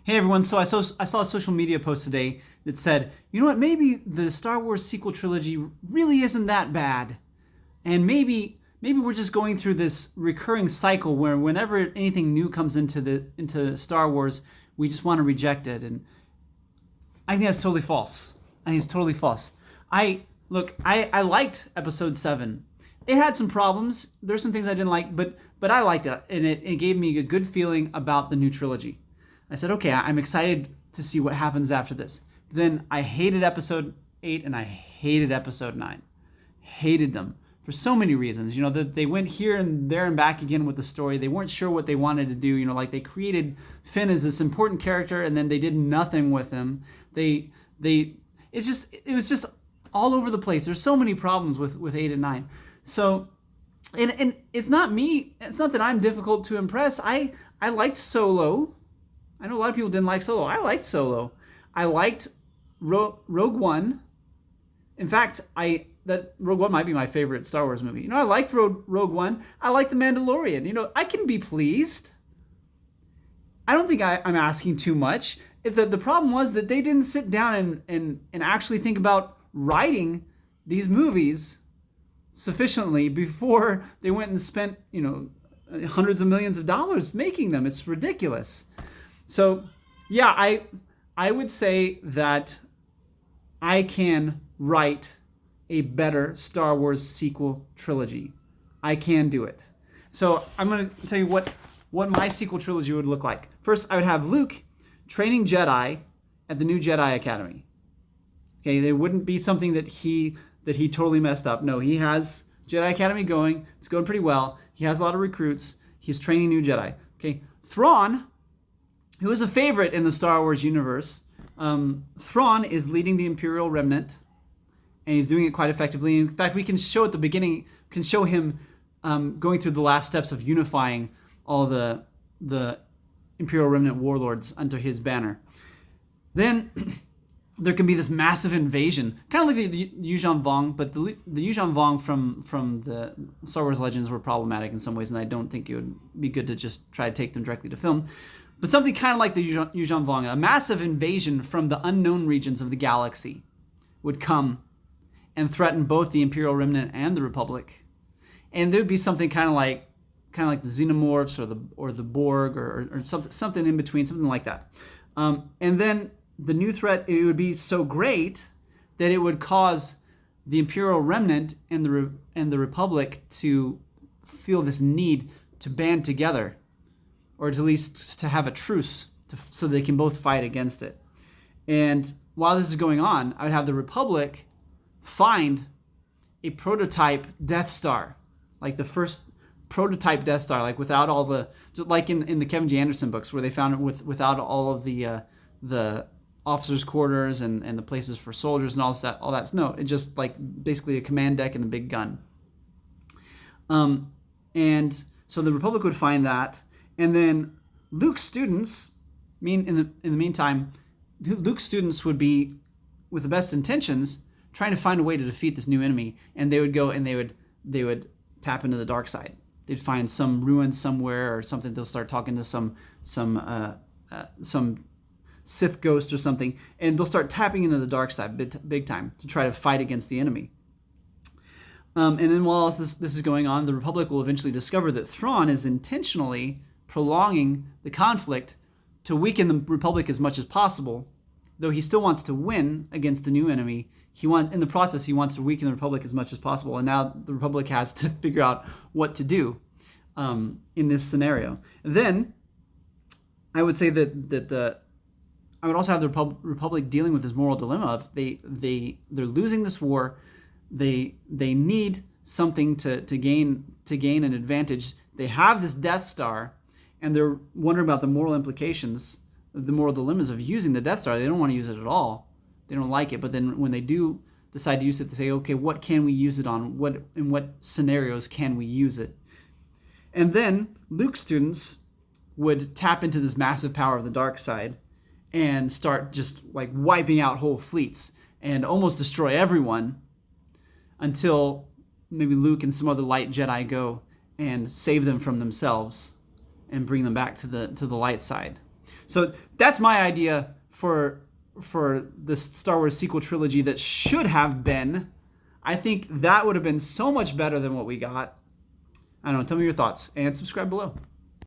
Hey everyone, so I saw a social media post today that said, you know what, maybe the Star Wars sequel trilogy really isn't that bad. And maybe we're just going through this recurring cycle where whenever anything new comes into Star Wars, we just want to reject it. And I think that's totally false. I think it's totally false. I liked episode 7. It had some problems. There's some things I didn't like, but I liked it, and it gave me a good feeling about the new trilogy. I said, okay, I'm excited to see what happens after this. Then I hated episode 8 and I hated episode 9. Hated them for so many reasons. You know, that they went here and there and back again with the story. They weren't sure what they wanted to do. You know, like they created Finn as this important character and then they did nothing with him. They it was just all over the place. There's so many problems with 8 and 9. So and it's not me. It's not that I'm difficult to impress. I liked Solo. I know a lot of people didn't like Solo. I liked Solo. I liked Rogue One. In fact, I that Rogue One might be my favorite Star Wars movie. You know, I liked Rogue One. I liked The Mandalorian. You know, I can be pleased. I don't think I'm asking too much. The problem was that they didn't sit down and actually think about writing these movies sufficiently before they went and spent, you know, hundreds of millions of dollars making them. It's ridiculous. So, yeah, I would say that I can write a better Star Wars sequel trilogy. I can do it. So I'm going to tell you what my sequel trilogy would look like. First, I would have Luke training Jedi at the new Jedi Academy. Okay, there wouldn't be something that he totally messed up. No, he has Jedi Academy going. It's going pretty well. He has a lot of recruits. He's training new Jedi. Okay, Thrawn, who is a favorite in the Star Wars universe. Thrawn is leading the Imperial Remnant, and he's doing it quite effectively. In fact, we can show at the beginning, can show him going through the last steps of unifying all the Imperial Remnant warlords under his banner. Then there can be this massive invasion, kind of like the Yuuzhan Vong, but the Yuuzhan Vong from the Star Wars Legends were problematic in some ways, and I don't think it would be good to just try to take them directly to film. But something kind of like the Yuuzhan Vong, a massive invasion from the unknown regions of the galaxy would come and threaten both the Imperial Remnant and the Republic. And there would be something kind of like the Xenomorphs or the Borg or something in between, something like that. And then the new threat, it would be so great that it would cause the Imperial Remnant and the Republic to feel this need to band together, or at least to have a truce, so they can both fight against it. And while this is going on, I would have the Republic find a prototype Death Star, like the first prototype Death Star, like without all the, just like in the Kevin G. Anderson books, where they found it without all of the officers' quarters and the places for soldiers and all that. No, it just like basically a command deck and a big gun. And so the Republic would find that. And then Luke's students, in the meantime, Luke's students would be, with the best intentions, trying to find a way to defeat this new enemy. And they would go and they would tap into the dark side. They'd find some ruin somewhere or something. They'll start talking to some Sith ghost or something, and they'll start tapping into the dark side big time to try to fight against the enemy. And then while this is going on, the Republic will eventually discover that Thrawn is intentionally prolonging the conflict to weaken the Republic as much as possible. Though he still wants to win against the new enemy, in the process he wants to weaken the Republic as much as possible. And now the Republic has to figure out what to do in this scenario. And then I would say that I would also have the Republic dealing with this moral dilemma of they're losing this war. They need something to gain an advantage. They have this Death Star, and they're wondering about the moral implications, the moral dilemmas of using the Death Star. They don't want to use it at all. They don't like it. But then when they do decide to use it, they say, okay, what can we use it on? In what scenarios can we use it? And then Luke's students would tap into this massive power of the dark side and start just like wiping out whole fleets and almost destroy everyone until maybe Luke and some other light Jedi go and save them from themselves and bring them back to the light side. So that's my idea for the Star Wars sequel trilogy that should have been. I think that would have been so much better than what we got. I don't know. Tell me your thoughts and subscribe below.